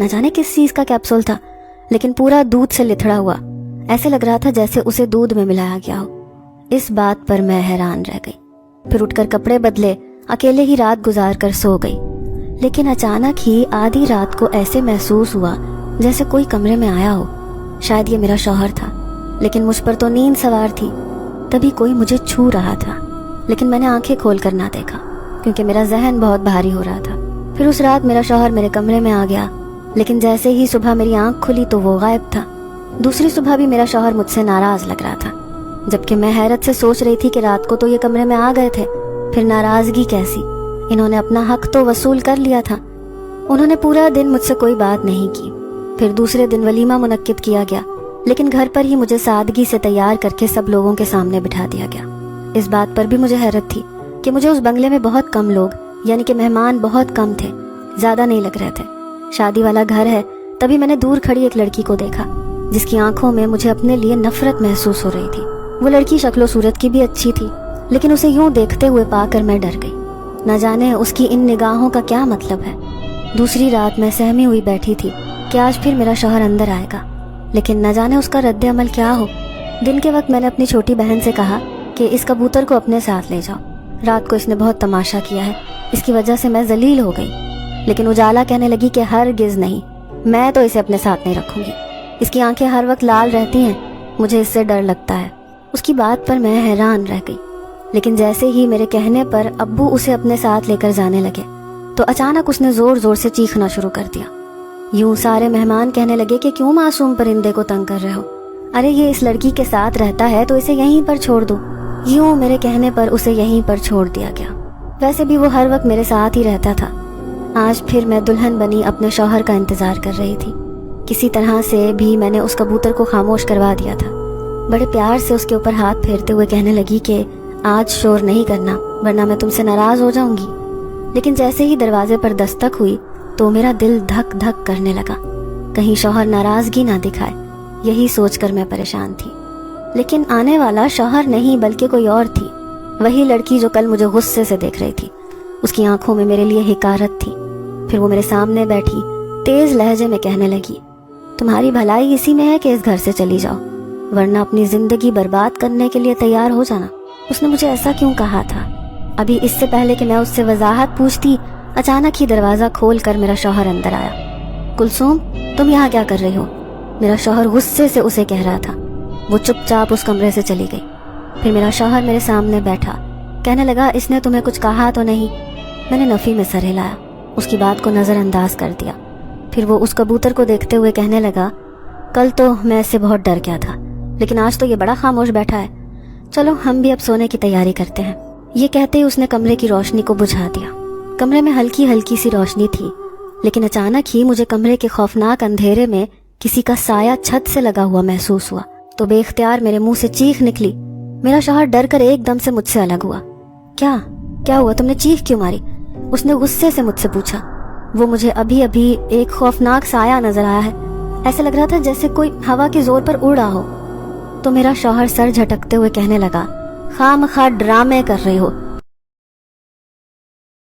نہ جانے کس چیز کا کیپسول تھا، لیکن پورا دودھ سے لتھڑا ہوا، ایسے لگ رہا تھا جیسے اسے دودھ میں ملایا گیا ہو۔ اس بات پر میں حیران رہ گئی۔ پھر اٹھ کر کپڑے بدلے اکیلے ہی رات گزار کر سو گئی۔ لیکن اچانک ہی آدھی رات کو ایسے محسوس ہوا جیسے کوئی کمرے میں آیا ہو۔ شاید یہ میرا شوہر تھا، لیکن مجھ پر تو نیند سوار تھی۔ تبھی کوئی مجھے چھو رہا تھا، لیکن میں نے آنکھیں کھول کر نہ دیکھا کیونکہ میرا ذہن بہت بھاری ہو رہا تھا۔ پھر اس رات میرا شوہر میرے کمرے میں آ گیا، لیکن جیسے ہی صبح میری آنکھ کھلی تو وہ غائب تھا۔ دوسری صبح بھی میرا شوہر مجھ سے ناراض لگ رہا تھا، جبکہ میں حیرت سے سوچ رہی تھی کہ رات کو تو یہ کمرے میں آ گئے تھے، پھر ناراضگی کیسی؟ انہوں نے اپنا حق تو وصول کر لیا تھا۔ انہوں نے پورا دن مجھ سے کوئی بات نہیں کی۔ پھر دوسرے دن ولیمہ منعقد کیا گیا، لیکن گھر پر ہی مجھے سادگی سے تیار کر کے سب لوگوں کے سامنے بٹھا دیا گیا۔ اس بات پر بھی مجھے حیرت تھی کہ مجھے اس بنگلے میں بہت کم لوگ، یعنی کہ مہمان بہت کم تھے، زیادہ نہیں لگ رہے تھے۔ شادی والا گھر ہے۔ تبھی میں نے دور کھڑی ایک لڑکی کو دیکھا جس کی آنکھوں میں مجھے اپنے لیے نفرت محسوس ہو رہی تھی۔ وہ لڑکی شکل و صورت کی بھی اچھی تھی، لیکن اسے یوں دیکھتے ہوئے پا کر میں ڈر گئی۔ نہ جانے اس کی ان نگاہوں کا کیا مطلب ہے۔ دوسری رات میں سہمی ہوئی بیٹھی تھی کہ آج پھر میرا شوہر اندر آئے گا، لیکن نہ جانے اس کا رد عمل کیا ہو۔ دن کے وقت میں نے اپنی چھوٹی بہن سے کہا کہ اس کبوتر کو اپنے ساتھ لے جاؤ، رات کو اس نے بہت تماشا کیا ہے، اس کی وجہ سے میں ذلیل ہو گئی۔ لیکن اجالا کہنے لگی کہ ہرگز نہیں، میں تو اسے اپنے ساتھ نہیں رکھوں گی، اس کی آنکھیں ہر وقت لال رہتی ہیں، مجھے اس سے ڈر لگتا ہے۔ اس کی بات پر میں حیران رہ گئی، لیکن جیسے ہی میرے کہنے پر ابو اسے اپنے ساتھ لے کر جانے لگے تو اچانک اس نے زور زور سے چیخنا شروع کر دیا۔ یوں سارے مہمان کہنے لگے کہ کیوں معصوم پرندے کو تنگ کر رہے ہو، ارے یہ اس لڑکی کے ساتھ رہتا ہے تو اسے یہیں پر چھوڑ دو۔ یوں میرے کہنے پر اسے یہیں پر چھوڑ دیا گیا۔ ویسے بھی وہ ہر وقت میرے ساتھ ہی رہتا تھا۔ آج پھر میں دلہن بنی اپنے شوہر کا انتظار کر رہی تھی۔ کسی طرح سے بھی میں نے اس کبوتر کو خاموش کروا دیا تھا۔ بڑے پیار سے اس کے اوپر ہاتھ پھیرتے ہوئے کہنے لگی کہ آج شور نہیں کرنا ورنہ میں تم سے ناراض ہو جاؤں گی۔ لیکن جیسے ہی دروازے پر دستک ہوئی تو میرا دل دھک دھک کرنے لگا، کہیں شوہر ناراضگی نہ دکھائے، یہی سوچ کر میں پریشان تھی۔ لیکن آنے والا شوہر نہیں بلکہ کوئی اور تھی، وہی لڑکی جو کل مجھے غصے سے دیکھ رہی تھی۔ اس کی آنکھوں میں میرے لیے حقارت تھی۔ پھر وہ میرے سامنے بیٹھی تیز لہجے میں کہنے لگی، تمہاری بھلائی اسی میں ہے کہ اس گھر سے چلی جاؤ، ورنہ اپنی زندگی برباد کرنے کے لیے تیار ہو جانا۔ اس نے مجھے ایسا کیوں کہا تھا؟ ابھی اس سے پہلے کہ میں اس سے وضاحت پوچھتی، اچانک ہی دروازہ کھول کر میرا شوہر اندر آیا۔ کلثوم، تم یہاں کیا کر رہی ہو؟ میرا شوہر غصے سے اسے کہہ رہا تھا۔ وہ چپ چاپ اس کمرے سے چلی گئی۔ پھر میرا شوہر میرے سامنے بیٹھا، کہنے لگا، اس نے تمہیں کچھ کہا تو نہیں؟ میں نے نفی میں سر ہلایا، اس کی بات کو نظر انداز کر دیا۔ پھر وہ اس کبوتر کو دیکھتے ہوئے کہنے لگا، کل تو میں اس سے بہت ڈر گیا تھا، لیکن آج تو یہ بڑا خاموش بیٹھا ہے، چلو ہم بھی اب سونے کی تیاری کرتے ہیں۔ یہ کہتے ہی اس نے کمرے کی روشنی کو بجھا دیا۔ کمرے میں ہلکی ہلکی سی روشنی تھی، لیکن اچانک ہی مجھے کمرے کے خوفناک اندھیرے میں کسی کا سایہ چھت سے لگا ہوا محسوس ہوا تو بے اختیار میرے منہ سے چیخ نکلی۔ میرا شوہر ڈر کر ایک دم سے مجھ سے الگ ہوا۔ کیا ہوا؟ تم نے چیخ کیوں ماری؟ اس نے غصے سے مجھ سے پوچھا۔ وہ مجھے ابھی ایک خوفناک سایہ نظر آیا ہے، ایسا لگ رہا تھا جیسے کوئی ہوا کے زور پر اڑ رہا ہو۔ تو میرا شوہر سر جھٹکتے ہوئے کہنے لگا، خواہ مخواہ ڈرامے کر رہی ہو،